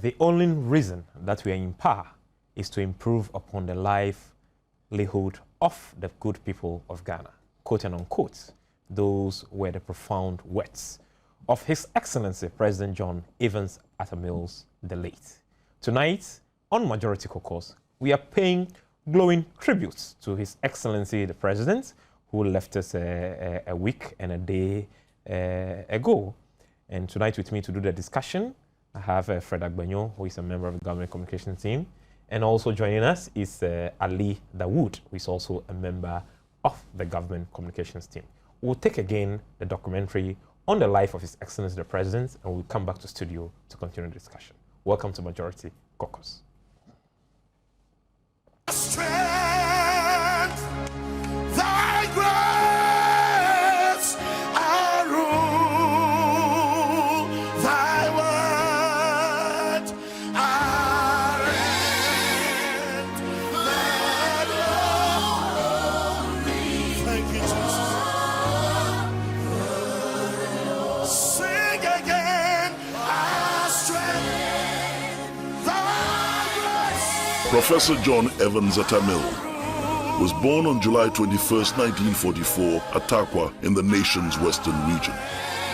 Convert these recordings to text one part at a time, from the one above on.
The only reason that we are in power is to improve upon the livelihood of the good people of Ghana, quote and unquote. Those were the profound words of His Excellency President John Evans Atta Mills the late. Tonight, on Majority Caucus, we are paying glowing tributes to His Excellency the President, who left us a week and a day ago. And tonight with me to do the discussion, I have Fred Agbanyo, who is a member of the Government Communications team. And also joining us is Ali Dawood, who is also a member of the Government Communications team. We'll take again the documentary on the life of His Excellency the President, and we'll come back to studio to continue the discussion. Welcome to Majority Caucus. Strength, thy grace, I rule, thy word, I reign, that only. Thank you, Jesus. Sing again, our strength, thy grace. Professor John Evans Atta Mills was born on July 21, 1944 at Takwa in the nation's western region.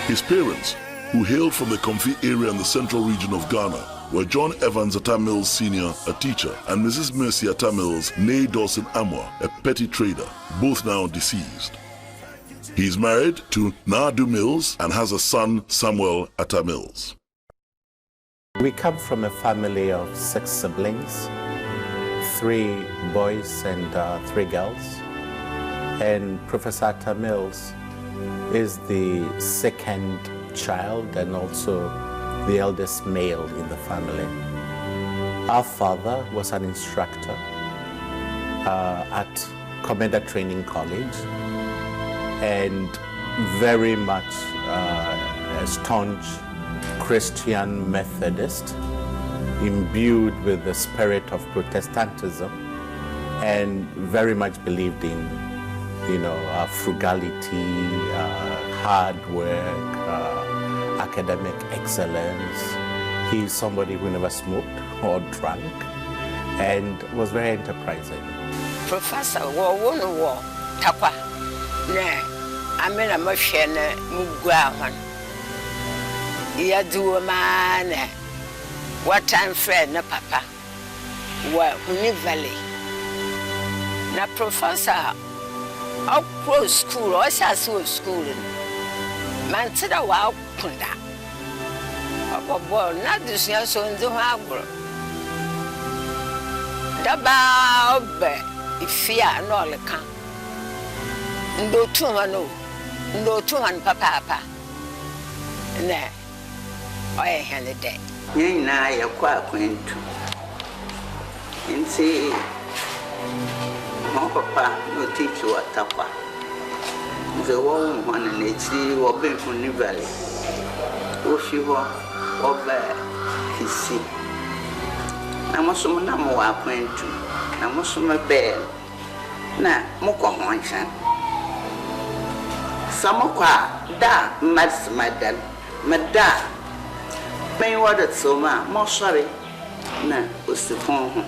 His parents, who hailed from the Comfy area in the central region of Ghana, were John Evans Atta Mills Sr., a teacher, and Mrs. Mercy Atta Mills, née Dawson Amwa, a petty trader, both now deceased. He is married to Nadu Mills and has a son, Samuel Atta Mills. We come from a family of 6 siblings, 3 boys and 3 girls. And Professor Atta Mills is the second child and also the eldest male in the family. Our father was an instructor at Commander Training College and very much a staunch Christian Methodist, imbued with the spirit of Protestantism, and very much believed in, frugality, hard work, academic excellence. He's somebody who never smoked or drank and was very enterprising. Professor, Takwa, I'm in a machine, Mugwaman. You do a man. What time friend na papa? Well, Huni Valley. Na professor, out close school, or sasso school. Man said a wow punda. Papa boy, not this young son do harbor. Daba obe, if fear no le can. No 2 no 2 papa. Ne, I had a day. Nina ya kwa kwentu. Nti mo papa no teach wa Takwa. Nze wo mwana nechi wo be Huni Valley. Wo fi ho wo ba kisi. Na mo so na mo wa kwentu. Na mo so me be na mo ko ho nchan. Samo kwa da mas madan. Mada men wada tsoma mo sorry na osifon ho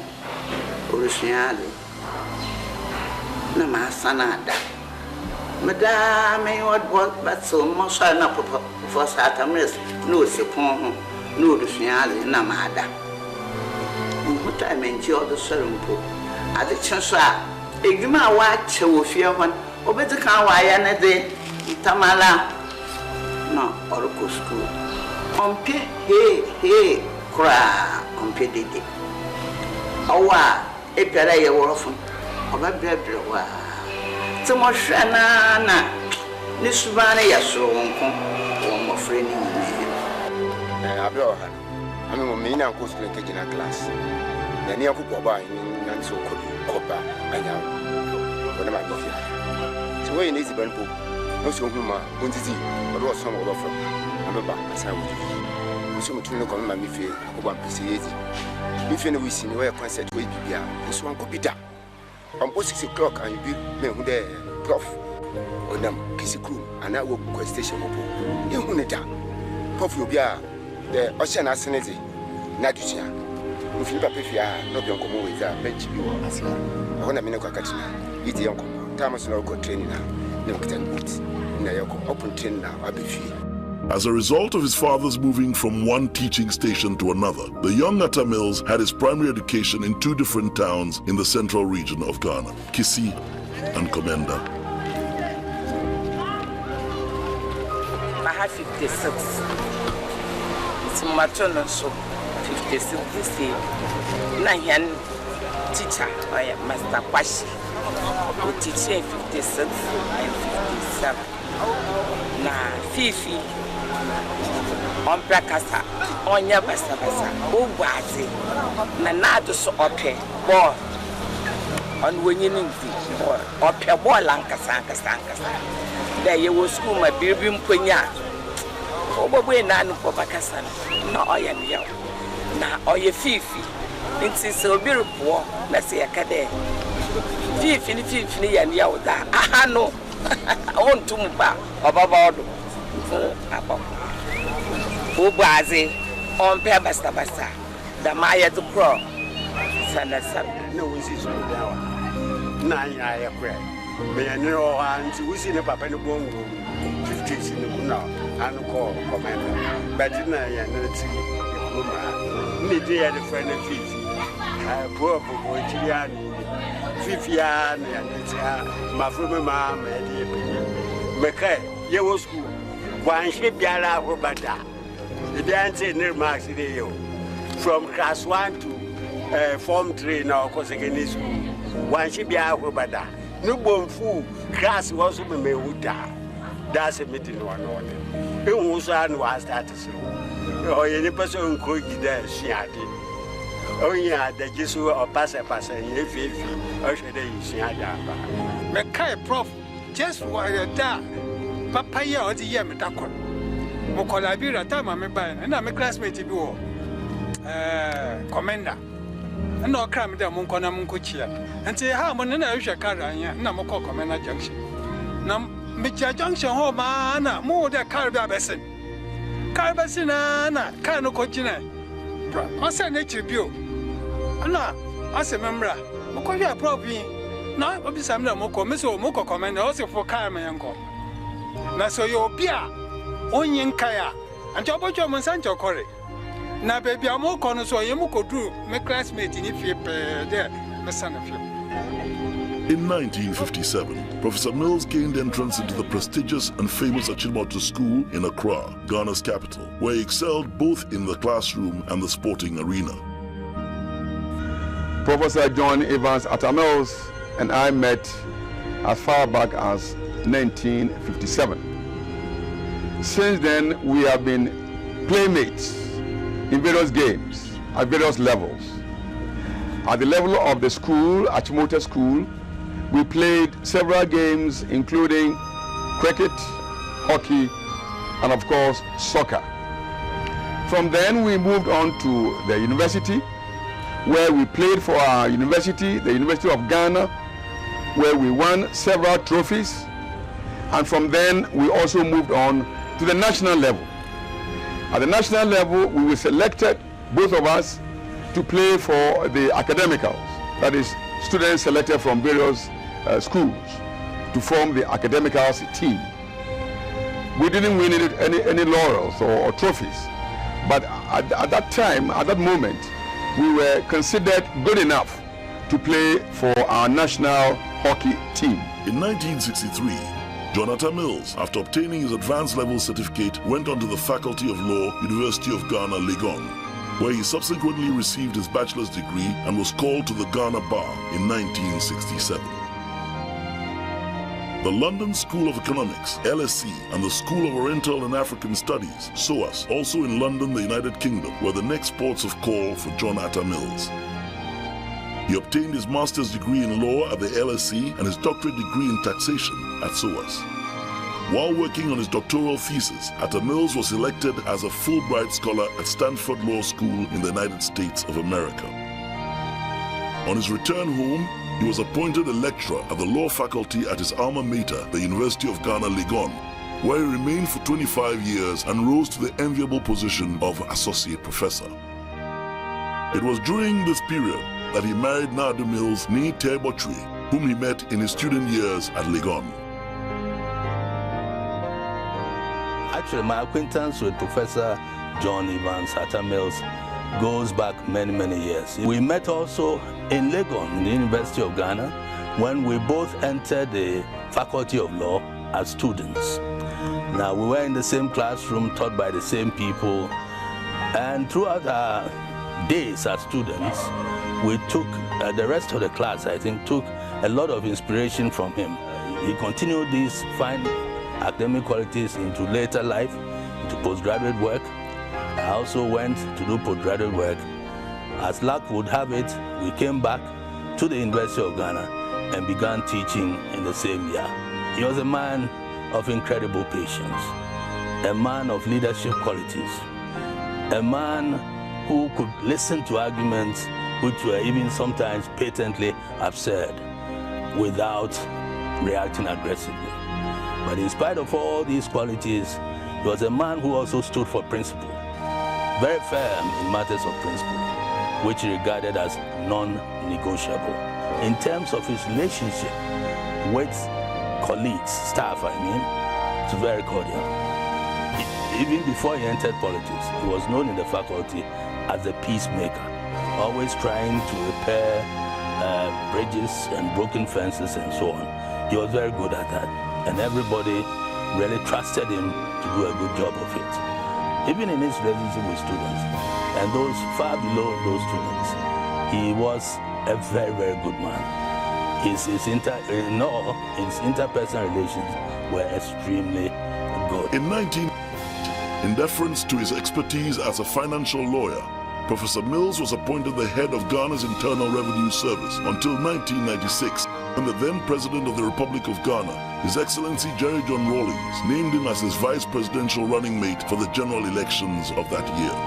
orisuale na ma sanada mada men wada but so mo sorry na for satamis no osifon ho no orisuale na ma ada muta men ji odo sorry mpo ade chenso a edwuma wa che wo fie ho obedi kan wa ya na de tamala no oroko school Ompe he kra ompe dede awa epere ye worofo oba brebre wa timo hwana na ni subane ya so wonko wo mo frɛ ni ni abi o ha ami mo me na ko school ke gina class na ni akoko ba ni na so ko ba anya wona ma bi so we ni ziban po no so huma onzizi o do so mo do from Baba, as I would. We saw me come my fee, one PC. If you know we see no concert way be here, this one could be done. On 6 o'clock, and you be me who there, Prof. Or them kissy crew, and I will go station. You who need that. Prof will be the ocean as Nadusia. If you papa fia, no be uncle with a bench you as I want a minute Katina. It's the uncle. Thomas no go training now. No can boots. Nayoko open train now. I'll be free. As a result of his father's moving from one teaching station to another, the young Atta Mills had his primary education in 2 different towns in the central region of Ghana, Kisi and Komenda. I have 56. It's maternal so 56 this year. Nayan teacher, I am Master Kwashi. We teach 56 and 57. Na Fifi on prakasa onya basa ugwazi na nado so ope ball on wenyi nti ball ope ball ankasa there you was school my baby mponya obobwe na no bakasa na oya ne na oya Fifi nti se obi repo na se yakade Fifi ni ya ne yawo da aha no on tumba obaba odo abo Ubazi on pair basta the Maya to pro. Sana no one sees me down. Nine I pray. May I know and we see the papa in the bone 50s in the now and call commander. But in I need the friend of Fifi. Poor boy Gianni, Fifian and my former mom and Mackay, Yellow School. One ship Yala Robata. The dance in their marks from class 1 to form 3 now, because again is one ship Yala no bomb fool, class was me Uta. That's a meeting one order. It was that to say. Oh, any person could get there, she had it. Oh, yeah, the Jesu or passer, if or should they see Adaba. Mackay Prof, just what you're done. Papa, or the Yamakon. Mokola Bira Tama, me by, and I'm a classmate of you. Commander. And no cram the Munkona Munkuchia. And say, how many I wish I carry, Namoko Commander Junction. Nam Micha Junction, oh, man, more than Carbasin. Carbasina, Carno Cochina. I said, nature view. Anna, I say, member, Mokoya probably. No, I'll be some Moko, Miss Moko Commander, also for Carmen Uncle. Na so yo bia onyin kaya anto bojo mo sancho kore na baby amoko no so yemu kodru me classmate ni fie pe there me sana fie. In 1957, Professor Mills gained entrance into the prestigious and famous Achimota School in Accra, Ghana's capital, where he excelled both in the classroom and the sporting arena. Professor John Evans Atta Mills and I met as far back as 1957. Since then, we have been playmates in various games at various levels. At the level of the school, Achimota School, we played several games including cricket, hockey, and of course, soccer. From then, we moved on to the university, where we played for our university, the University of Ghana, where we won several trophies. And from then, we also moved on to the national level. At the national level, we were selected, both of us, to play for the academicals. That is, students selected from various schools to form the academicals team. We didn't win any laurels or trophies, but at that time, at that moment, we were considered good enough to play for our national hockey team. In 1963, John Atta Mills, after obtaining his advanced level certificate, went on to the Faculty of Law, University of Ghana, Legon, where he subsequently received his bachelor's degree and was called to the Ghana Bar in 1967. The London School of Economics, LSE, and the School of Oriental and African Studies, SOAS, also in London, the United Kingdom, were the next ports of call for John Atta Mills. He obtained his master's degree in law at the LSE and his doctorate degree in taxation at SOAS. While working on his doctoral thesis, Atta Mills was elected as a Fulbright Scholar at Stanford Law School in the United States of America. On his return home, he was appointed a lecturer at the law faculty at his alma mater, the University of Ghana, Legon, where he remained for 25 years and rose to the enviable position of associate professor. It was during this period that he married Nadu Mills' Nee Tebotri, whom he met in his student years at Legon. Actually, my acquaintance with Professor John Evans Atta Mills goes back many, many years. We met also in Legon, in the University of Ghana, when we both entered the Faculty of Law as students. Now, we were in the same classroom, taught by the same people, and throughout our days as students, we took, the rest of the class, I think, took a lot of inspiration from him. He continued these fine academic qualities into later life, into postgraduate work. I also went to do postgraduate work. As luck would have it, we came back to the University of Ghana and began teaching in the same year. He was a man of incredible patience, a man of leadership qualities, a man who could listen to arguments which were even sometimes patently absurd without reacting aggressively. But in spite of all these qualities, he was a man who also stood for principle, very firm in matters of principle, which he regarded as non-negotiable. In terms of his relationship with colleagues, staff, it's very cordial. Even before he entered politics, he was known in the faculty as a peacemaker, always trying to repair bridges and broken fences and so on. He was very good at that, and everybody really trusted him to do a good job of it. Even in his relationship with students, and those far below those students, he was a very, very good man. His interpersonal relations were extremely good. In deference to his expertise as a financial lawyer, Professor Mills was appointed the head of Ghana's Internal Revenue Service until 1996, when the then President of the Republic of Ghana, His Excellency Jerry John Rawlings, named him as his vice presidential running mate for the general elections of that year.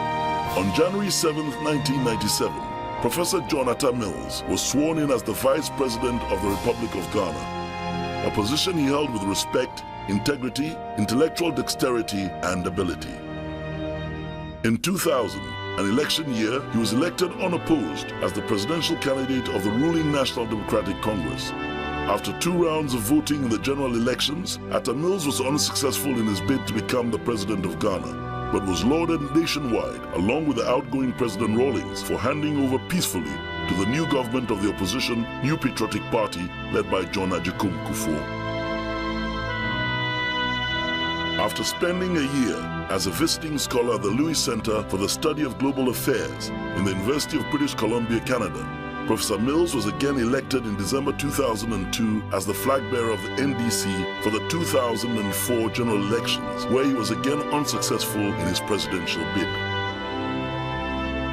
On January 7, 1997, Professor John Atta Mills was sworn in as the Vice President of the Republic of Ghana, a position he held with respect, integrity, intellectual dexterity, and ability. In 2000, an election year, he was elected unopposed as the presidential candidate of the ruling National Democratic Congress. After 2 rounds of voting in the general elections, Atta Mills was unsuccessful in his bid to become the President of Ghana, but was lauded nationwide, along with the outgoing President Rawlings, for handing over peacefully to the new government of the opposition New Patriotic Party led by John Agyekum Kufuor. After spending a year as a visiting scholar at the Lewis Center for the Study of Global Affairs in the University of British Columbia, Canada, Professor Mills was again elected in December 2002 as the flag bearer of the NDC for the 2004 general elections, where he was again unsuccessful in his presidential bid.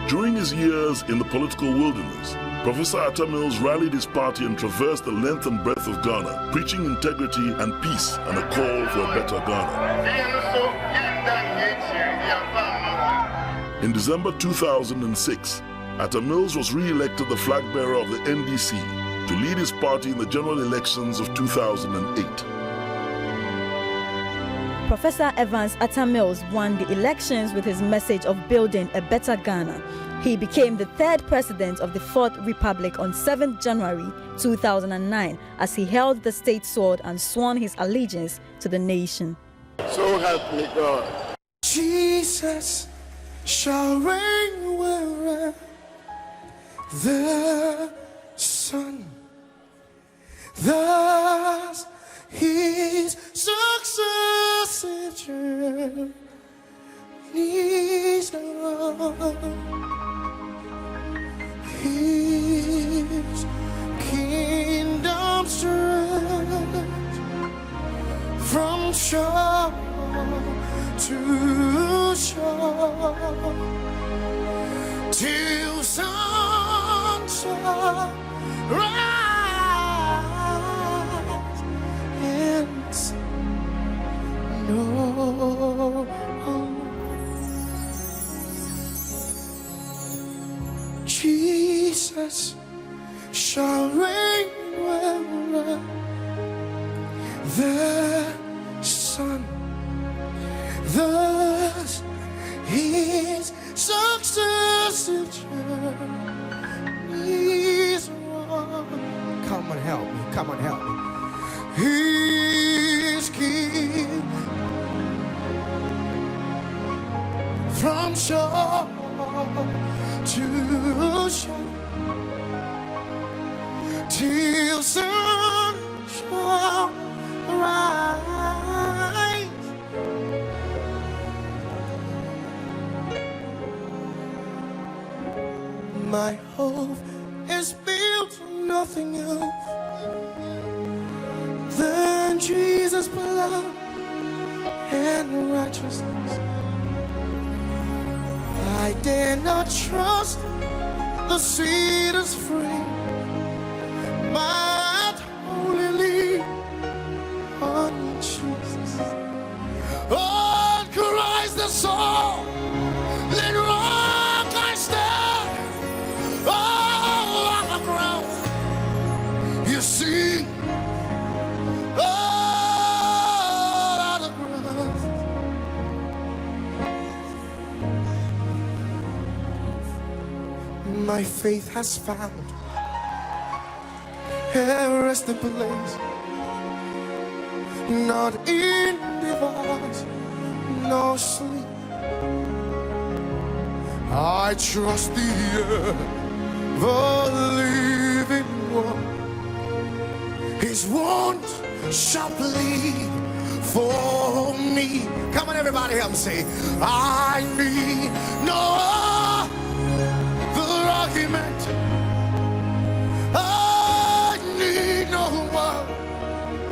During his years in the political wilderness, Professor Atta Mills rallied his party and traversed the length and breadth of Ghana, preaching integrity and peace and a call for a better Ghana. In December 2006, Atta Mills was re-elected the flag bearer of the NDC to lead his party in the general elections of 2008. Professor Evans Atta Mills won the elections with his message of building a better Ghana. He became the 3rd president of the 4th Republic on 7th January 2009 as he held the state sword and sworn his allegiance to the nation. So help me God. Jesus shall reign wherever the sun, thus his successive journeys on. His kingdom stretch from shore to shore till sun shall rise and no Jesus shall reign wherever the sun, thus his successive journey Come on, help me. He's king from shore to shore till sun shall rise. My hope is built on nothing else than Jesus' blood and righteousness. I dare not trust the sweetest frame, but only lean on Jesus. On Christ the soul, then rock I stand. Oh, on the ground, you see. My faith has found a resting place, not in device, no sleep. I trust the ever-living one. His wounds shall bleed for me. Come on, everybody, help me say, I need no argument. I need no one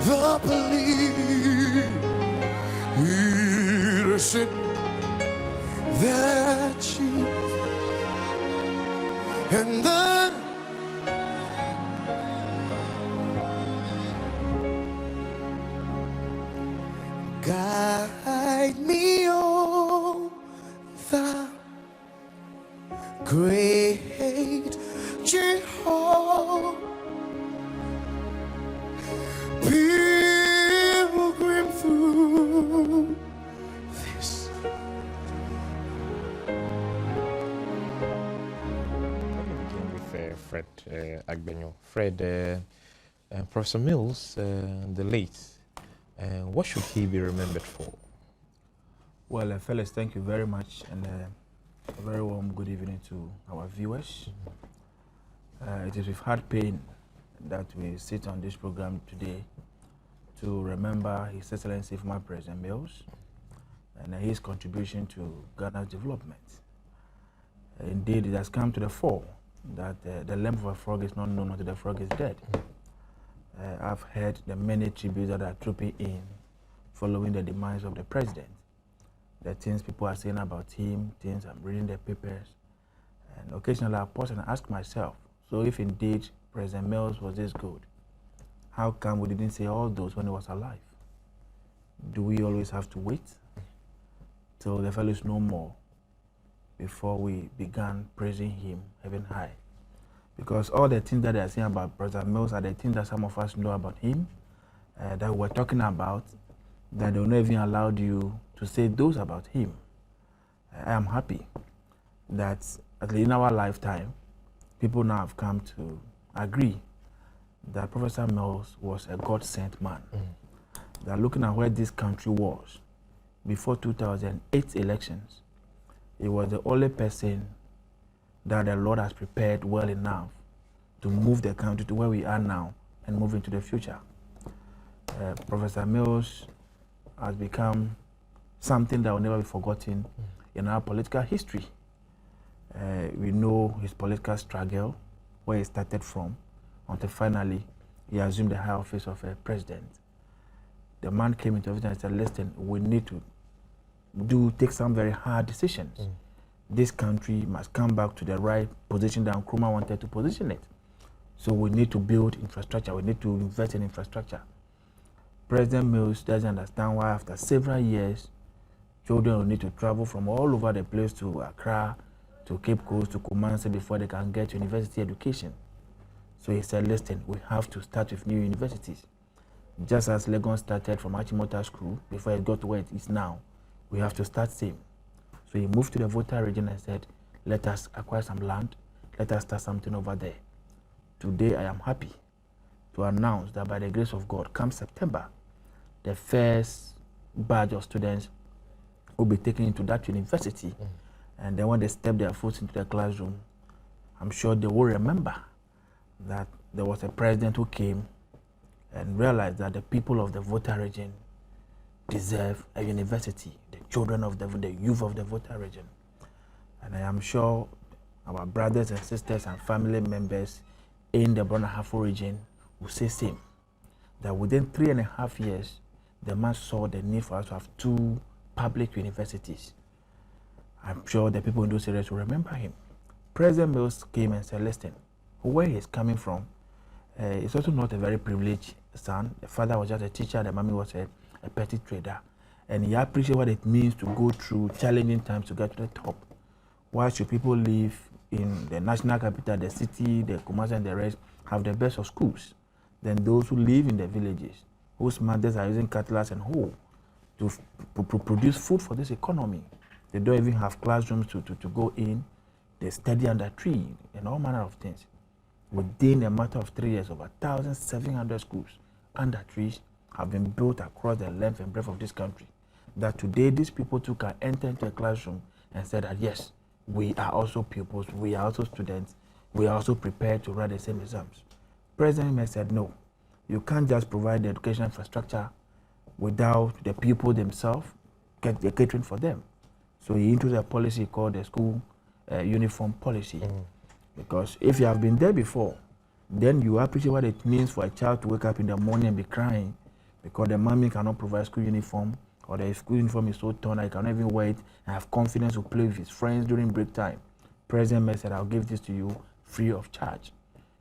the belief. Innocent that Jesus and then guide me on the great Jehovah, pilgrim through this. Let me begin with Fred Agbenyo. Fred, Professor Mills, the late, what should he be remembered for? Well, fellas, thank you very much, and a very warm good evening to our viewers. It is with heart pain that we sit on this program today to remember His Excellency former President Mills and his contribution to Ghana's development. Indeed, it has come to the fore that the limb of a frog is not known until the frog is dead. I've heard the many tributes that are trooping in following the demise of the president. The things people are saying about him, things I'm reading the papers, and occasionally I pause and ask myself, so if indeed President Mills was this good, how come we didn't say all those when he was alive? Do we always have to wait till the fellows know more before we began praising him heaven high? Because all the things that they are saying about President Mills are the things that some of us know about him, that we're talking about, that they'll not even allowed you to say those about him. I am happy that at least in our lifetime, people now have come to agree that Professor Mills was a God-sent man. That looking at where this country was before 2008 elections, he was the only person that the Lord has prepared well enough to move the country to where we are now and move into the future. Professor Mills has become something that will never be forgotten in our political history. We know his political struggle, where he started from, until finally he assumed the high office of a president. The man came into office and said, listen, we need to take some very hard decisions. This country must come back to the right position that Nkrumah wanted to position it. So we need to build infrastructure, we need to invest in infrastructure. President Mills doesn't understand why after several years, children will need to travel from all over the place to Accra, to Cape Coast, to Kumasi before they can get university education. So he said, listen, we have to start with new universities. Just as Legon started from Achimota School before it got to where it is now, we have to start same. So he moved to the Volta region and said, let us acquire some land, let us start something over there. Today I am happy to announce that by the grace of God, come September, the first batch of students will be taken into that university. And then when they step their foot into the classroom, I'm sure they will remember that there was a president who came and realized that the people of the Volta region deserve a university, the children of the youth of the Volta region. And I am sure our brothers and sisters and family members in the Brona-Ahafo region will say same, that within 3.5 years, the man saw the need for us to have 2 public universities. I'm sure the people in those areas will remember him. President Mills came and said, listen, where he's coming from, it's also not a very privileged son. The father was just a teacher, the mommy was a petty trader. And he appreciated what it means to go through challenging times to get to the top. Why should people live in the national capital, the city, the Kumasi and the rest, have the best of schools than those who live in the villages, whose mothers are using cutlass and hoe to produce food for this economy? They don't even have classrooms to go in. They study under tree and all manner of things. Within a matter of 3 years, over 1,700 schools under trees have been built across the length and breadth of this country. That today these people too can enter into a classroom and say that yes, we are also pupils, we are also students, we are also prepared to write the same exams. President May said no, you can't just provide the education infrastructure without the people themselves catering for them. So he introduced a policy called the school uniform policy. Because if you have been there before, then you appreciate what it means for a child to wake up in the morning and be crying because the mommy cannot provide school uniform, or the school uniform is so torn that he cannot even wear it and have confidence to play with his friends during break time. President May said, I'll give this to you free of charge.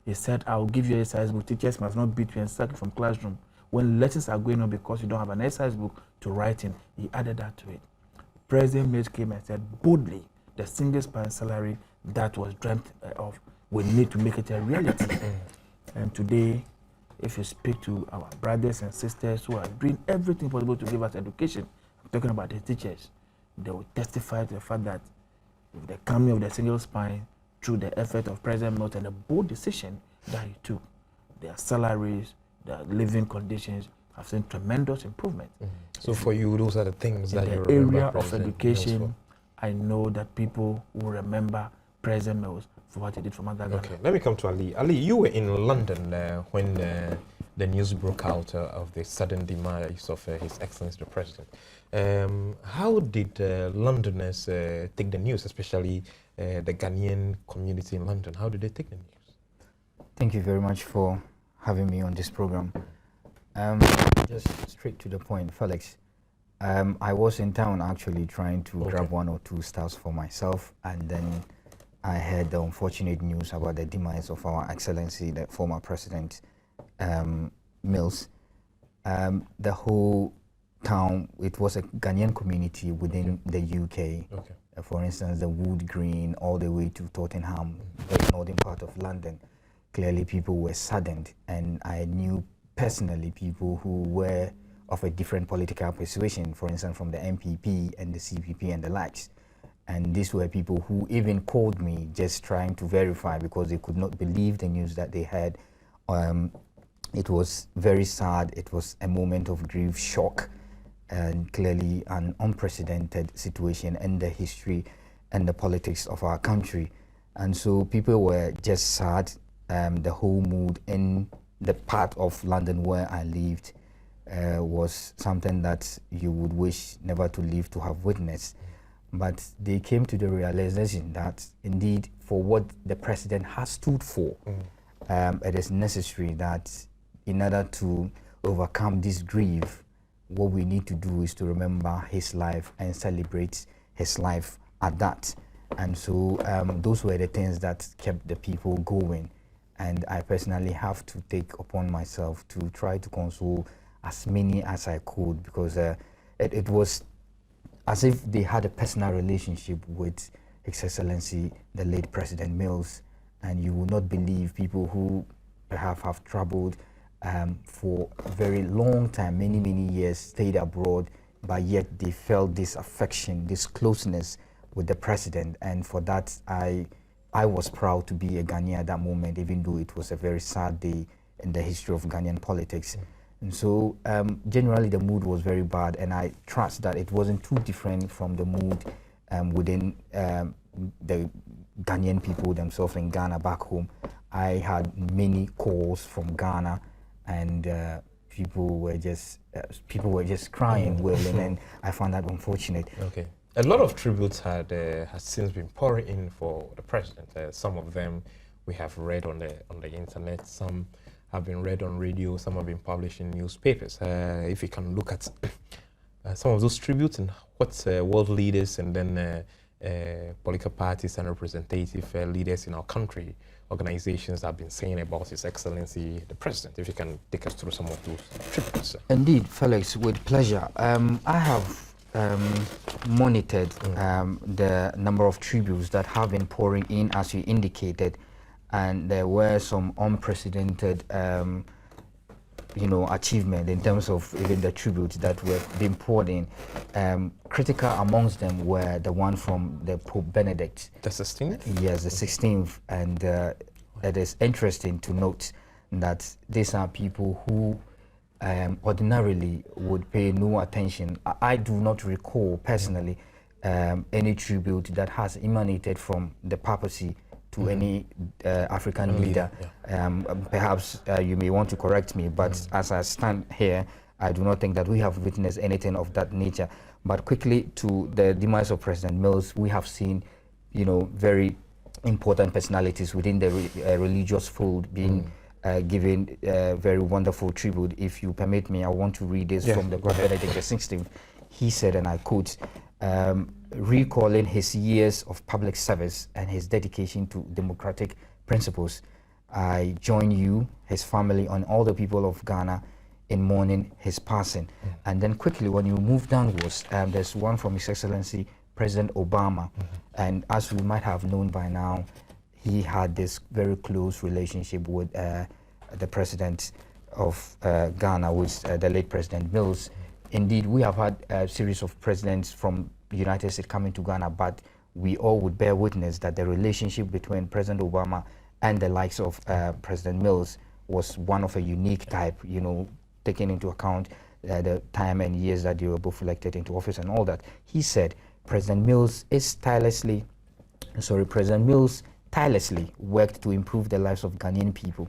He said, I'll give you an exercise book. Teachers must not beat you and sack you from classroom when lessons are going on because you don't have an exercise book to write in. He added that to it. President May came and said boldly, the single span salary that was dreamt of, we need to make it a reality. And today, if you speak to our brothers and sisters who are doing everything possible to give us education, I'm talking about the teachers, they will testify to the fact that with the coming of the single spine, through the effort of President Mills and the bold decision that he took, their salaries, their living conditions have seen tremendous improvement. So for you, those are the things that you remember. In remember the area of President education, Mills I know that people will remember President Mills for what he did for Mother Ghana. Okay, let me come to Ali. Ali, you were in London when the news broke out of the sudden demise of His Excellency the President. How did Londoners take the news, especially the Ghanaian community in London? How did they take the news? Thank you very much for having me on this program. Just straight to the point, Felix. I was in town actually trying to grab 1 or 2 stars for myself, and then I heard the unfortunate news about the demise of our Excellency, the former President Mills. The whole town, it was a Ghanaian community within the UK. For instance, the Wood Green all the way to Tottenham, the northern part of London. Clearly people were saddened, and I knew personally people who were of a different political persuasion, for instance, from the MPP and the CPP and the likes. And these were people who even called me just trying to verify because they could not believe the news that they heard. It was very sad. It was a moment of grief, shock, and clearly an unprecedented situation in the history and the politics of our country. And so people were just sad. The whole mood in the part of London where I lived was something that you would wish never to live to have witnessed. But they came to the realization that indeed for what the president has stood for, it is necessary that in order to overcome this grief, what we need to do is to remember his life and celebrate his life at that. And so those were the things that kept the people going. And I personally have to take upon myself to try to console as many as I could, because it was as if they had a personal relationship with His Excellency, the late President Mills. And you will not believe people who perhaps have traveled for a very long time, many years, stayed abroad, but yet they felt this affection, this closeness with the president. And for that, I was proud to be a Ghanaian at that moment, even though it was a very sad day in the history of Ghanaian politics. And so generally the mood was very bad, and I trust that it wasn't too different from the mood within the Ghanaian people themselves in Ghana back home. I had many calls from Ghana, and people were just crying, wailing, and I found that unfortunate. Okay. A lot of tributes has since been pouring in for the president. Some of them we have read on the internet. Some have been read on radio. Some have been published in newspapers. If you can look at some of those tributes and what world leaders and then political parties and representative leaders in our country, organizations have been saying about His Excellency the President. If you can take us through some of those tributes. Indeed, Felix, with pleasure. I have monitored the number of tributes that have been pouring in, as you indicated, and there were some unprecedented achievement in terms of even the tributes that were being poured in. Critical amongst them were the one from the Pope Benedict. The 16th? Yes, the 16th. And it is interesting to note that these are people who ordinarily would pay no attention. I do not recall personally any tribute that has emanated from the papacy to any African leader. Perhaps you may want to correct me, but as I stand here, I do not think that we have witnessed anything of that nature. But quickly, to the demise of President Mills, we have seen, very important personalities within the religious fold being given very wonderful tribute. If you permit me, I want to read this from the Pope Benedict XVI. He said, and I quote, recalling his years of public service and his dedication to democratic principles, I join you, his family, and all the people of Ghana in mourning his passing. And then quickly, when you move downwards, there's one from His Excellency President Obama. And as we might have known by now, he had this very close relationship with the president of Ghana, with the late President Mills. Indeed, we have had a series of presidents from the United States coming to Ghana, but we all would bear witness that the relationship between President Obama and the likes of President Mills was one of a unique type, taking into account the time and years that they were both elected into office and all that. He said, President Mills tirelessly worked to improve the lives of Ghanaian people.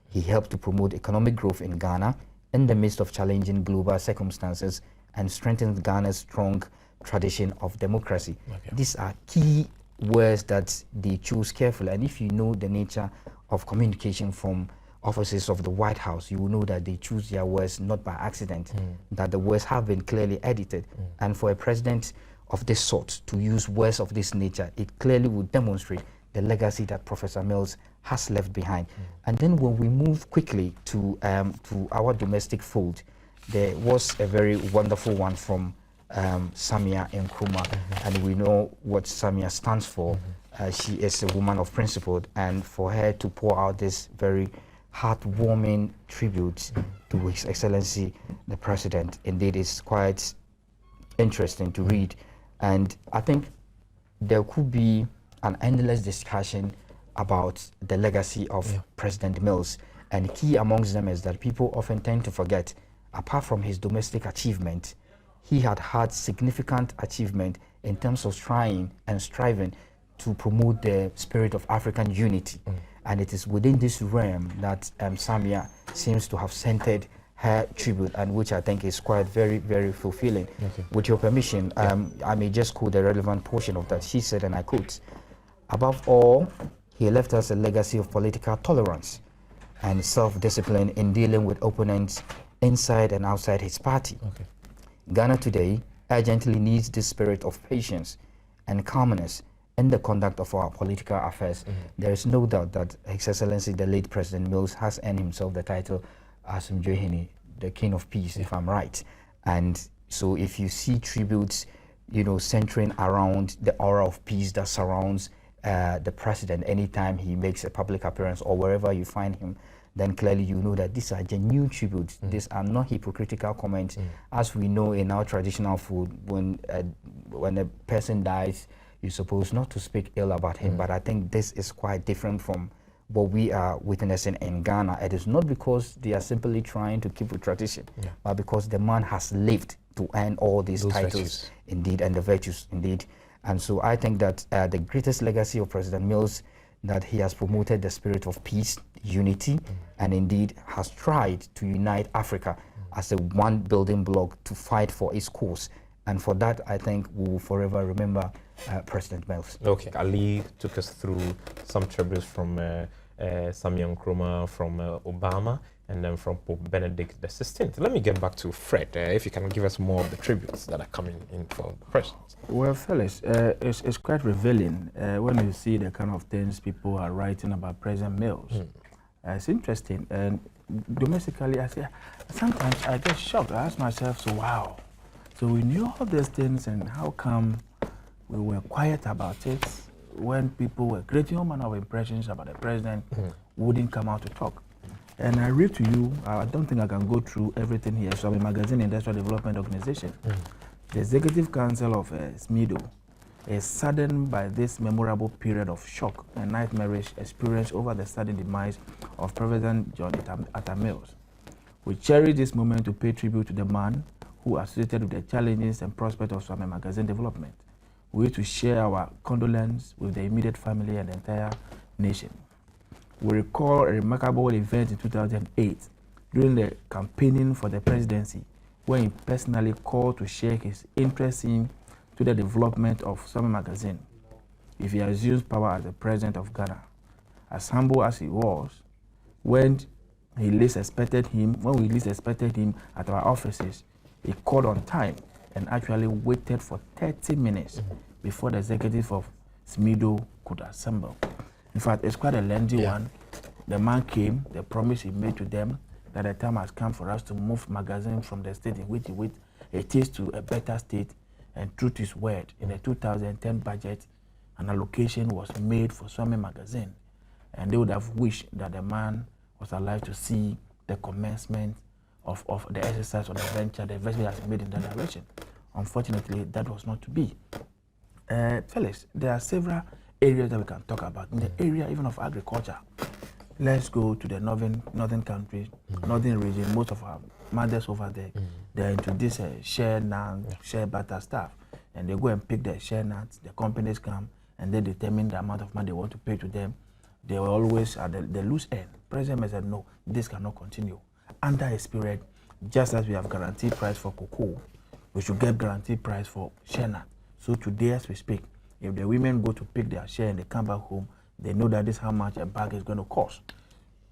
He helped to promote economic growth in Ghana in the midst of challenging global circumstances and strengthened Ghana's strong tradition of democracy. These are key words that they choose carefully, and if you know the nature of communication from offices of the White House, you will know that they choose their words not by accident, that the words have been clearly edited. And for a president of this sort to use words of this nature, it clearly would demonstrate the legacy that Professor Mills has left behind. And then when we move quickly to our domestic fold, there was a very wonderful one from Samia Nkrumah, and we know what Samia stands for. She is a woman of principle, and for her to pour out this very heartwarming tribute to His Excellency the President, indeed is quite interesting to read. And I think there could be an endless discussion about the legacy of President Mills, and key amongst them is that people often tend to forget, apart from his domestic achievement, he had significant achievement in terms of trying and striving to promote the spirit of African unity. And it is within this realm that Samia seems to have centered her tribute, and which I think is quite very, very fulfilling. With your permission, I may just quote the relevant portion of that. She said, and I quote, "Above all, he left us a legacy of political tolerance and self-discipline in dealing with opponents inside and outside his party. Ghana today urgently needs this spirit of patience and calmness in the conduct of our political affairs." There is no doubt that His Excellency the late President Mills has earned himself the title Asum Johini, the King of Peace, if I'm right. And so if you see tributes, centering around the aura of peace that surrounds the president anytime he makes a public appearance or wherever you find him, then clearly you know that these are genuine tributes. These are not hypocritical comments. As we know in our traditional food, when a person dies, you're supposed not to speak ill about him. But I think this is quite different from what we are witnessing in Ghana, it is not because they are simply trying to keep a tradition, but because the man has lived to earn all these titles, virtues. Indeed, and the virtues, indeed. And so I think that the greatest legacy of President Mills, that he has promoted the spirit of peace, unity, and indeed has tried to unite Africa as a one building block to fight for its cause. And for that, I think we will forever remember President Mills. Okay, Ali took us through some tributes from Samia Nkrumah, from Obama, and then from Pope Benedict XVI. Let me get back to Fred, if you can give us more of the tributes that are coming in for the president. Well, fellas, it's quite revealing when you see the kind of things people are writing about President Mills. It's interesting, and domestically, sometimes I get shocked. I ask myself, so wow, so we knew all these things, and how come we were quiet about it when people were creating all manner of impressions about the president, wouldn't come out to talk? And I read to you, I don't think I can go through everything here. So I'm a magazine industrial development organization. The Executive Council of SMIDO is saddened by this memorable period of shock and nightmarish experience over the sudden demise of President John Atta Mills. We cherish this moment to pay tribute to the man who associated with the challenges and prospects of Swami magazine development. We wish to share our condolence with the immediate family and the entire nation. We recall a remarkable event in 2008 during the campaigning for the presidency, when he personally called to share his interest in to the development of Swami magazine. If he assumes power as the president of Ghana, as humble as he was, when we least expected him at our offices, he called on time and actually waited for 30 minutes before the executive of SMIDO could assemble. In fact, it's quite a lengthy one. The man came, the promise he made to them that the time has come for us to move magazine from the state in which it is to a better state, and true to his word, in the 2010 budget, an allocation was made for Swami magazine, and they would have wished that the man was alive to see the commencement of the exercise of the venture. The investment has made in that direction. Unfortunately, that was not to be. Felix, there are several areas that we can talk about. In the area even of agriculture, let's go to the northern countries, northern region. Most of our mothers over there, they're into this share nut, share butter stuff, and they go and pick the share nuts. The companies come and they determine the amount of money they want to pay to them. They were always at the loose end. President said, no, this cannot continue. Under his period, just as we have guaranteed price for cocoa, we should get guaranteed price for share nut. So today, as we speak, if the women go to pick their share and they come back home, they know that this is how much a bag is going to cost.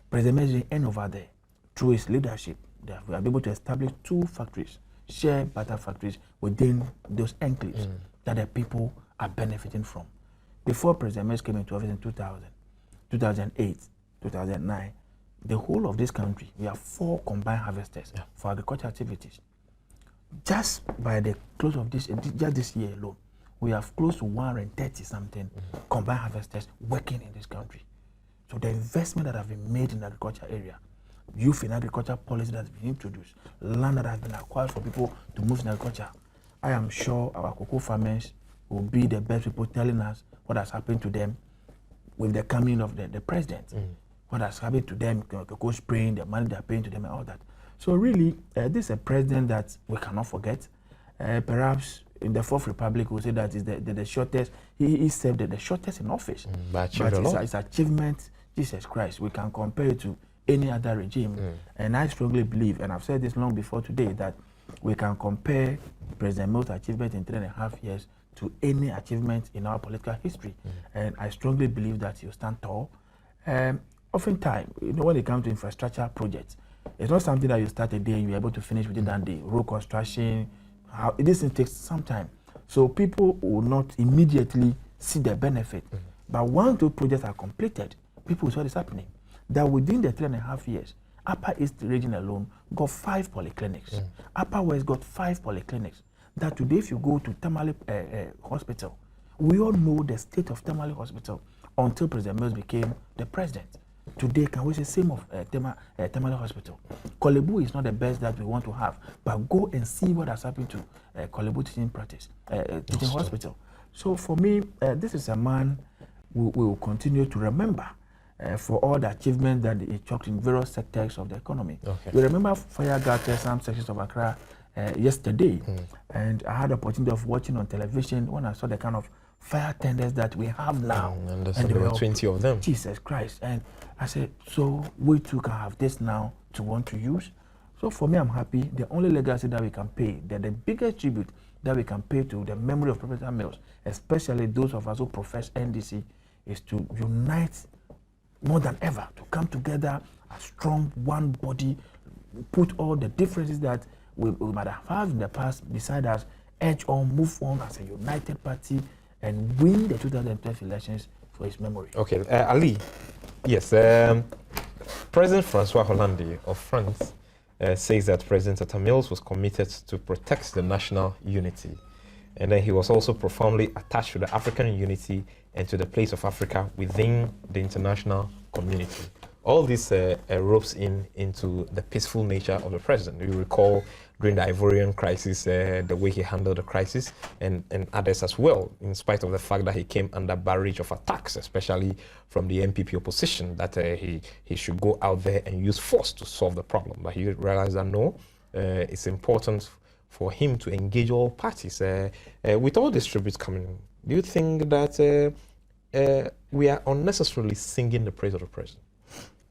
President Mills end over there, through his leadership, we are able to establish 2 factories, share butter factories within those enclaves that the people are benefiting from. Before President Mills came into office in 2000, 2008, 2009, the whole of this country, we have 4 combined harvesters for agricultural activities. Just by the close of just this year alone, we have close to 130 something combined harvesters working in this country. So the investment that have been made in the agriculture area, youth in agriculture policy that has been introduced, land that has been acquired for people to move in agriculture, I am sure our cocoa farmers will be the best people telling us what has happened to them with the coming of the president. What has happened to them, cocoa spraying, the money they are paying to them and all that. So really, this is a president that we cannot forget. Perhaps in the Fourth Republic, we'll say that is the shortest. He served the shortest in office. But it's achievement, Jesus Christ. We can compare it to any other regime. And I strongly believe, and I've said this long before today, that we can compare President Mills' achievement in 3.5 years to any achievement in our political history. And I strongly believe that he'll stand tall. Oftentimes, when it comes to infrastructure projects, it's not something that you start a day and you're able to finish within that day. Road construction, this takes some time. So people will not immediately see the benefit. But once those projects are completed, people will see what is happening. That within the 3.5 years, Upper East region alone got 5 polyclinics. Upper West got 5 polyclinics. That today, if you go to Tamale Hospital, we all know the state of Tamale Hospital until President Mills became the president. Today, can we say same of Tamale Hospital? Kolebu is not the best that we want to have, but go and see what has happened to Kolebu teaching hospital. So for me, this is a man we will continue to remember. for all the achievements that he chalked in various sectors of the economy. Okay. You remember fire gutters some sections of Accra yesterday, and I had the opportunity of watching on television when I saw the kind of fire tenders that we have now. And there were 20 of them. Jesus Christ. And I said, so we too can have this now to want to use. So for me, I'm happy. The only legacy that we can pay, the biggest tribute that we can pay to the memory of Professor Mills, especially those of us who profess NDC, is to unite more than ever, to come together as strong, one body, put all the differences that we might have had in the past beside us, edge on, move on as a united party, and win the 2012 elections for his memory. Okay, Ali, yes, President Francois Hollande of France says that President Atta Mills was committed to protect the national unity. And then he was also profoundly attached to the African unity and to the place of Africa within the international community. All this ropes into the peaceful nature of the president. You recall during the Ivorian crisis, the way he handled the crisis, and others as well, in spite of the fact that he came under barrage of attacks, especially from the MPP opposition, that he should go out there and use force to solve the problem. But he realized that no, it's important for him to engage all parties. With all these tributes coming, do you think that we are unnecessarily singing the praise of the president?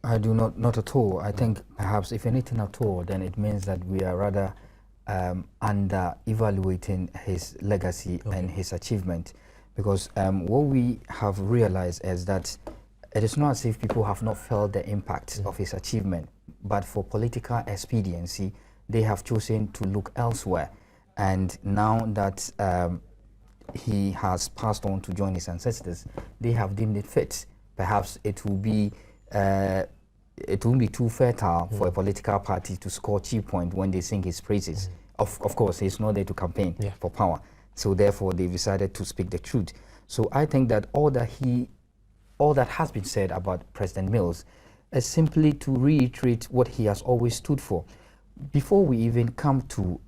I do not at all. I think perhaps if anything at all, then it means that we are rather under-evaluating his legacy and his achievement. Because what we have realized is that it is not as if people have not felt the impact of his achievement, but for political expediency, they have chosen to look elsewhere. And now that he has passed on to join his ancestors, they have deemed it fit. Perhaps it won't be too fertile for a political party to score cheap points when they sing his praises. Of course, he's not there to campaign for power. So therefore, they've decided to speak the truth. So I think that all that has been said about President Mills is simply to reiterate what he has always stood for. Before we even come to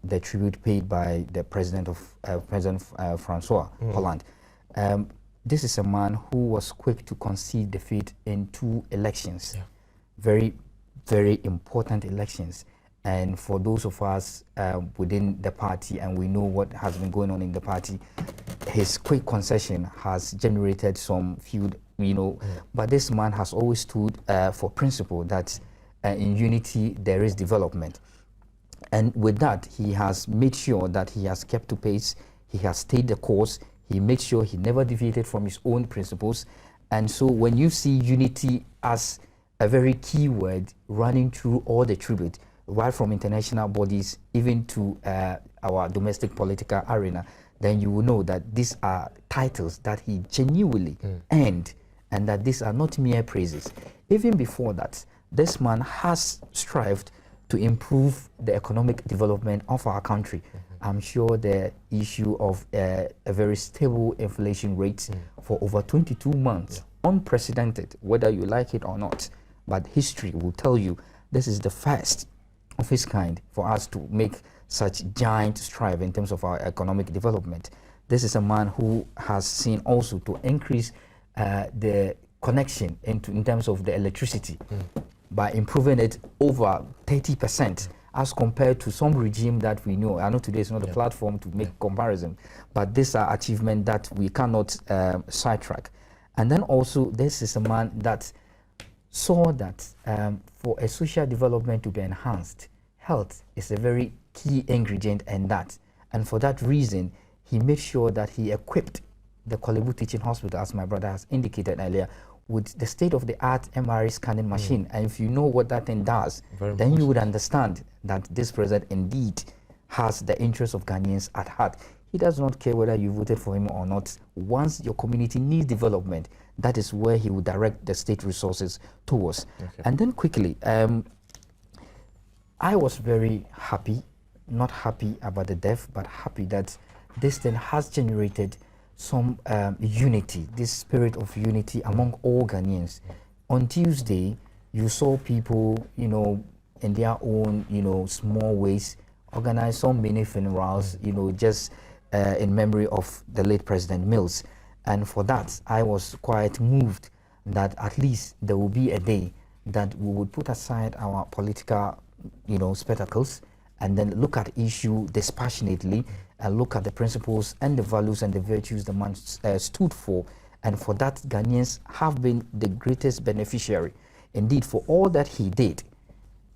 the tribute paid by the President Francois Hollande, this is a man who was quick to concede defeat in 2 elections, very, very important elections. And for those of us within the party, and we know what has been going on in the party, his quick concession has generated some feud, but this man has always stood for principle that in unity there is development. And with that, he has made sure that he has kept to pace, he has stayed the course, he makes sure he never deviated from his own principles. And so when you see unity as a very key word running through all the tribute, right from international bodies even to our domestic political arena, then you will know that these are titles that he genuinely earned, and that these are not mere praises. Even before that, this man has strived to improve the economic development of our country. I'm sure the issue of a very stable inflation rate for over 22 months, unprecedented, whether you like it or not, but history will tell you this is the first of its kind for us to make such giant strive in terms of our economic development. This is a man who has seen also to increase the connection in terms of the electricity by improving it over 30% as compared to some regime that we know. I know today is not a platform to make comparison, but these are achievements that we cannot sidetrack. And then also, this is a man that saw that for a social development to be enhanced, health is a very key ingredient in that. And for that reason, he made sure that he equipped the Kolebu Teaching Hospital, as my brother has indicated earlier, with the state-of-the-art MRI scanning machine. And if you know what that thing does, then you would understand that this president indeed has the interests of Ghanaians at heart. He does not care whether you voted for him or not. Once your community needs development, that is where he will direct the state resources towards. And then quickly, I was very happy, not happy about the death, but happy that this thing has generated some unity, this spirit of unity among all Ghanaians. On Tuesday, you saw people, in their own, small ways, organize so many funerals, just in memory of the late President Mills. And for that, I was quite moved that at least there will be a day that we would put aside our political, spectacles and then look at issue dispassionately and look at the principles and the values and the virtues the man stood for. And for that, Ghanaians have been the greatest beneficiary. Indeed, for all that he did,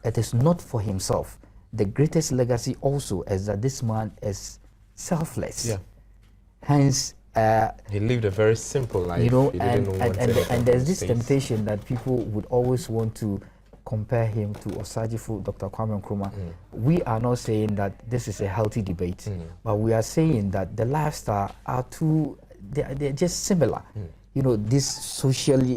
it is not for himself. The greatest legacy also is that this man is selfless. Yeah. Hence, he lived a very simple life. And there's this temptation that people would always want to compare him to Osagyefo Dr. Kwame Nkrumah. We are not saying that this is a healthy debate, but we are saying that the lifestyle are they're just similar. This social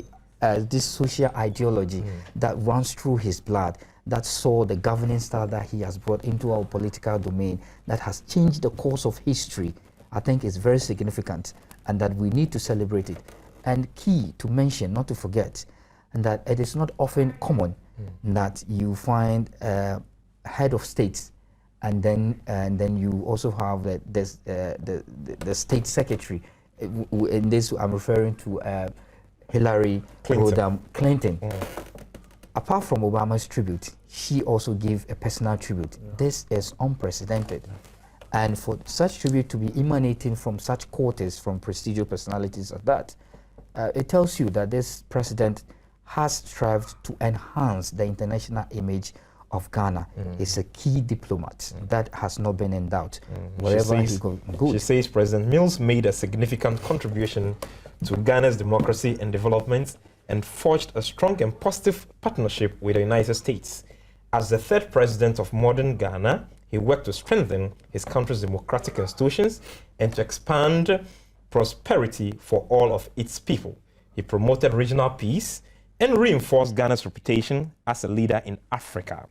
ideology that runs through his blood, that saw the governing style that he has brought into our political domain, that has changed the course of history, I think is very significant, and that we need to celebrate it. And key to mention, not to forget, and that it is not often common that you find a head of states, and then you also have the state secretary. In this, I'm referring to Hillary Clinton. Apart from Obama's tribute, she also gave a personal tribute. This is unprecedented. And for such tribute to be emanating from such quarters, from prestigious personalities like that, it tells you that this president has strived to enhance the international image of Ghana. He's a key diplomat. That has not been in doubt. Wherever he goes. She says President Mills made a significant contribution to Ghana's democracy and development and forged a strong and positive partnership with the United States. As the third president of modern Ghana, he worked to strengthen his country's democratic institutions and to expand prosperity for all of its people. He promoted regional peace and reinforced Ghana's reputation as a leader in Africa.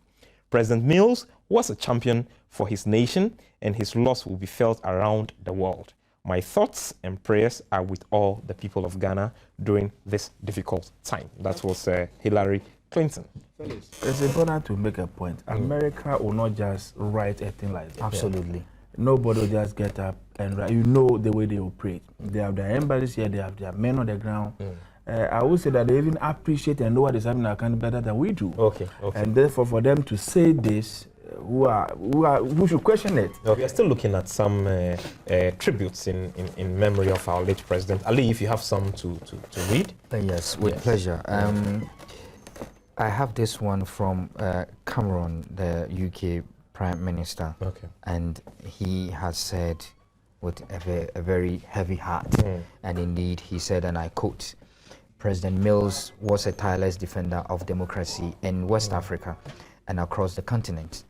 President Mills was a champion for his nation, and his loss will be felt around the world. My thoughts and prayers are with all the people of Ghana during this difficult time. That was Hillary Clinton. It's important to make a point. America will not just write a thing like that. Absolutely. Nobody will just get up and write. You know the way they operate. They have their embassies here, they have their men on the ground. I would say that they even appreciate and know what is happening in our country better than we do. Okay. And therefore, for them to say this, who should question it? We are still looking at some tributes in memory of our late president. Ali, if you have some to read. Yes, with pleasure. I have this one from Cameron, the UK Prime Minister. Okay. And he has said with a very heavy heart, and indeed he said, and I quote, President Mills was a tireless defender of democracy in West Africa and across the continent,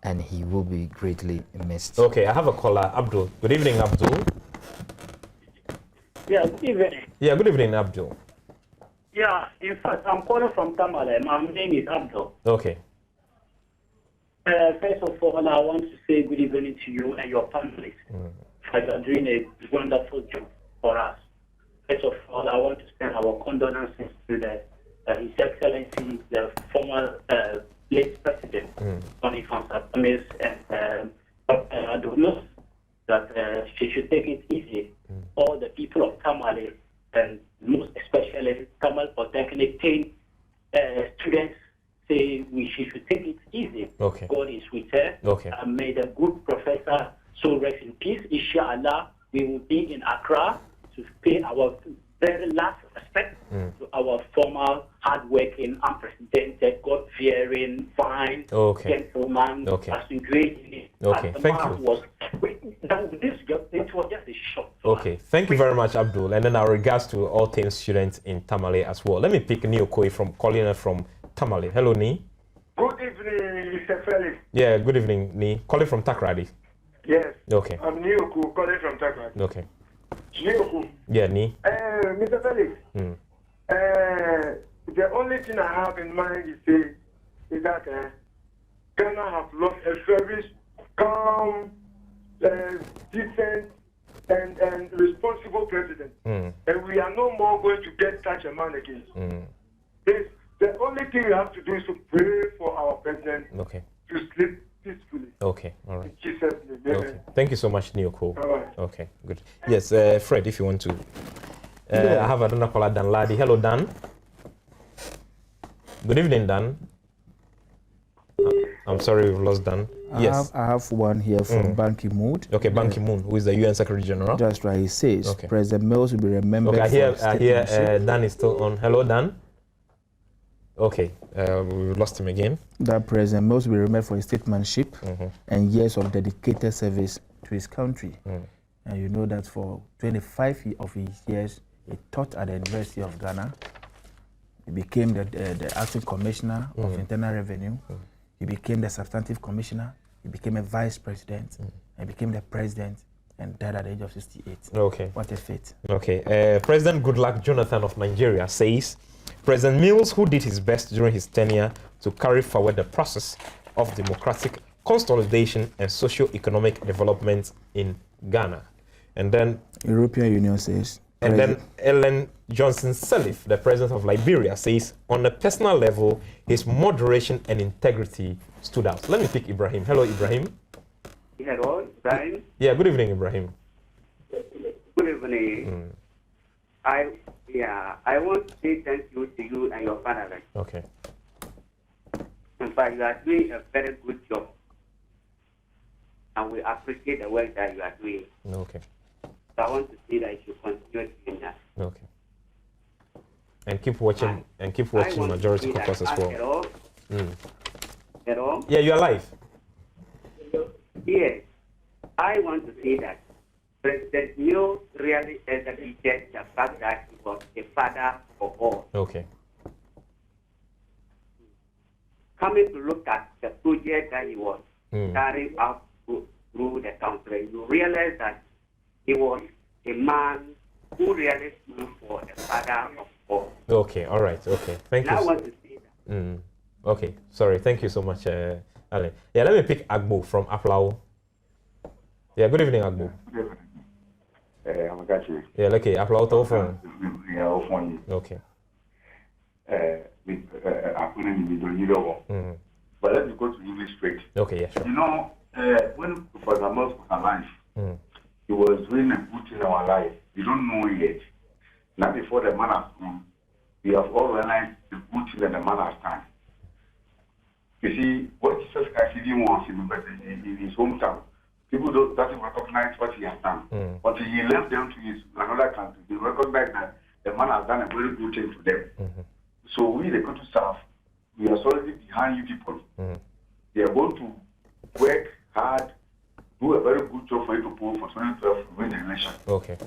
and he will be greatly missed. Okay, I have a caller, Abdul. Good evening, Abdul. Yeah, good evening. Yeah, good evening, Abdul. Yeah, in fact, I'm calling from Tamale. My name is Abdul. Okay. First of all, I want to say good evening to you and your families. You are doing a wonderful job for us. First of all, I want to send our condolences to His Excellency, the former late President, Tony Mills, and I don't know that she should take it easy. All the people of Tamale, and most especially Tamale Polytechnic team students, say she should take it easy. Okay. God is with her. Okay. May the good professor so rest in peace. Inshallah, we will be in Accra to pay our very last respect to our former hardworking, unprecedented, God-fearing, fine gentleman. As we great. Okay, thank you. It was just a shock. Okay, thank you very much, Abdul. And then our regards to all 10 students in Tamale as well. Let me pick Ni Okoye from Tamale. Hello, Ni. Good evening, Mr. Felix. Yeah, good evening, Ni. Calling from Takrady. Yes. Okay. I'm Nioku, calling from Takrady. Okay. Nioku. Yeah, Ni. Mr. Felix. The only thing I have in mind is that Ghana have lost a very calm, decent, and responsible president. And we are no more going to get such a man again. The only thing we have to do is to pray for our president to sleep peacefully. Okay, all right. In Jesus' name. Okay. Thank you so much, Nioko. All right. Okay, good. Yes, Fred, if you want to. I have another caller, Dan Ladi. Hello, Dan. Good evening, Dan. I'm sorry we've lost Dan. Yes. I have one here from Ban Ki-moon. Okay, Ban Ki-moon, who is the UN Secretary General. That's right. He says President Mills will be remembered. Okay, I hear Dan is still on. Hello, Dan. Okay, we lost him again. That President Mills will be remembered for his statesmanship and years of dedicated service to his country. And you know that for 25 of his years, he taught at the University of Ghana. He became the acting commissioner of Internal Revenue. He became the substantive commissioner. He became a vice president. And became the president and died at the age of 68. Okay. What a fate. Okay. President Goodluck Jonathan of Nigeria says, President Mills, who did his best during his tenure to carry forward the process of democratic consolidation and socio-economic development in Ghana. And then European Union says. And then Ellen Johnson Sirleaf, the president of Liberia, says, on a personal level, his moderation and integrity stood out. Let me pick Ibrahim. Hello, Ibrahim. Hello, Ibrahim. Yeah, good evening, Ibrahim. Good evening. I want to say thank you to you and your family. Okay. In fact, you are doing a very good job. And we appreciate the work that you are doing. Okay. So I want to say that you should continue doing that. Okay. And keep watching Majority Caucus as well. Hello? Hello? Yeah, you're live. Yes. I want to say that President Mills really exhibited the fact that he was a father for all. Okay. Coming to look at the project that he was carrying out through the country, you realize that he was a man who really stood for the father of all. Okay, all right, okay. Thank you. I want to say that. Okay, sorry. Thank you so much, Alan. Yeah, let me pick Agbo from Aflao. Yeah, good evening, Agbo. Good evening. I'm a catcher. Yeah, okay, Aflao to phone. Yeah, off one. Okay. I couldn't be doing either one. But let me go to English straight. Okay, yeah, sure. You know, when Professor Mills was alive, he was doing a good thing in our life. We don't know yet. Not before the man has gone. We have all realized the good thing that the man has done. You see, what Jesus Christ even wants in his hometown, people doesn't recognize what he has done. Until he left them to his another country, they recognize that the man has done a very good thing for them. So we, the country staff, we are solidly behind you people. They are going to work hard, do a very good job for you to pull for 2012 to win the election. Okay.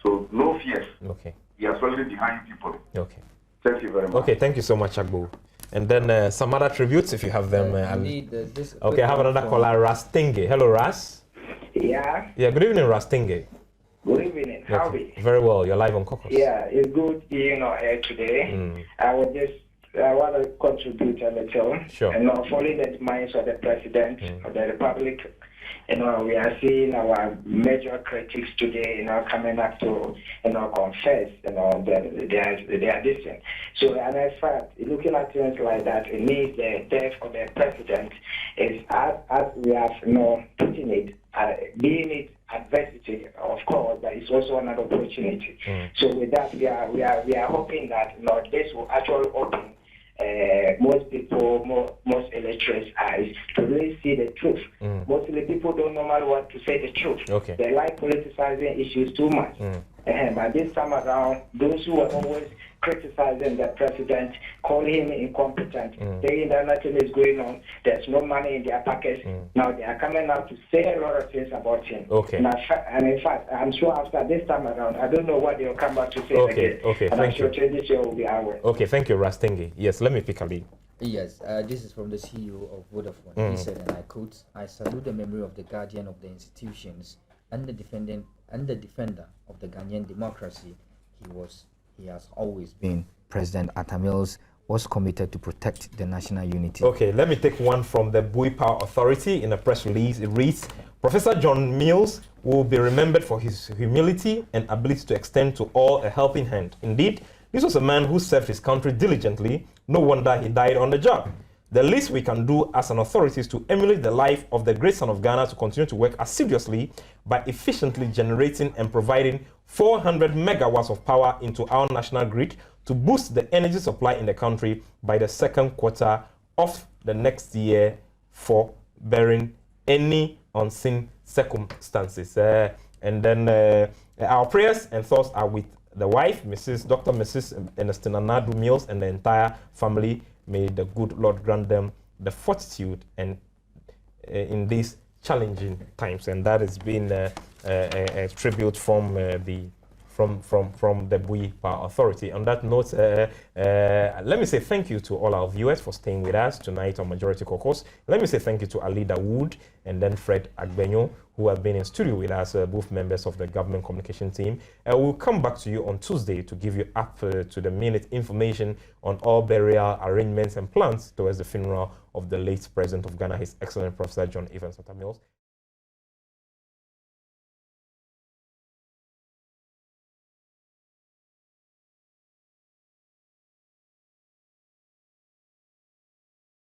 So no fears. Okay. We are solidly behind you people. Okay. Thank you very much. Okay, thank you so much, Agbo. And then some other tributes if you have them. Okay, I have another caller, Rastinge. Hello, Ras. Yeah. Yeah, good evening, Rastinge. Good evening. How are you? Very well. You're live on Caucus. Yeah, it's good being on air today. I want to contribute a little. Sure. And following the demands of the President of the Republic, we are seeing our major critics today, coming up to, confess, their dissent. So, and in fact, looking at things like that, it means the death of the President is, as we have, putting it, being it adversity, of course, but it's also another opportunity. So with that, we are hoping that this will actually open most people, most electors' eyes to really see the truth. Mostly people don't normally want to say the truth. Okay. They like politicizing issues too much. But this time around, those who are always criticizing the president, calling him incompetent, saying that nothing is going on, there's no money in their pockets. Now they are coming out to say a lot of things about him. Okay. And in fact, I'm sure after this time around, I don't know what they'll come back to say again. Okay, and thank you. I'm sure this year will be our. Okay, thank you, Rastingi. Yes, let me pick a lead. Yes, this is from the CEO of Vodafone. He said, and I quote, "I salute the memory of the guardian of the institutions and the defender of the Ghanaian democracy. He has always been." President Atta Mills was committed to protect the national unity. Okay, let me take one from the Bui Power Authority. In a press release, it reads, Professor John Mills will be remembered for his humility and ability to extend to all a helping hand. Indeed, this was a man who served his country diligently. No wonder he died on the job. The least we can do as an authority is to emulate the life of the great son of Ghana to continue to work assiduously by efficiently generating and providing 400 megawatts of power into our national grid to boost the energy supply in the country by the second quarter of the next year for bearing any unseen circumstances. And then our prayers and thoughts are with the wife, Dr. Mrs. Ernestina Nadu Mills, and the entire family. May the good Lord grant them the fortitude and in these challenging times. And that has been a tribute from the Bui Power Authority. On that note, let me say thank you to all our viewers for staying with us tonight on Majority Caucus. Let me say thank you to Alida Wood and then Fred Agbenyo, who have been in studio with us, both members of the government communication team. We'll come back to you on Tuesday to give you up to the minute information on all burial arrangements and plans towards the funeral of the late President of Ghana, His Excellency Professor John Evans Atta Mills.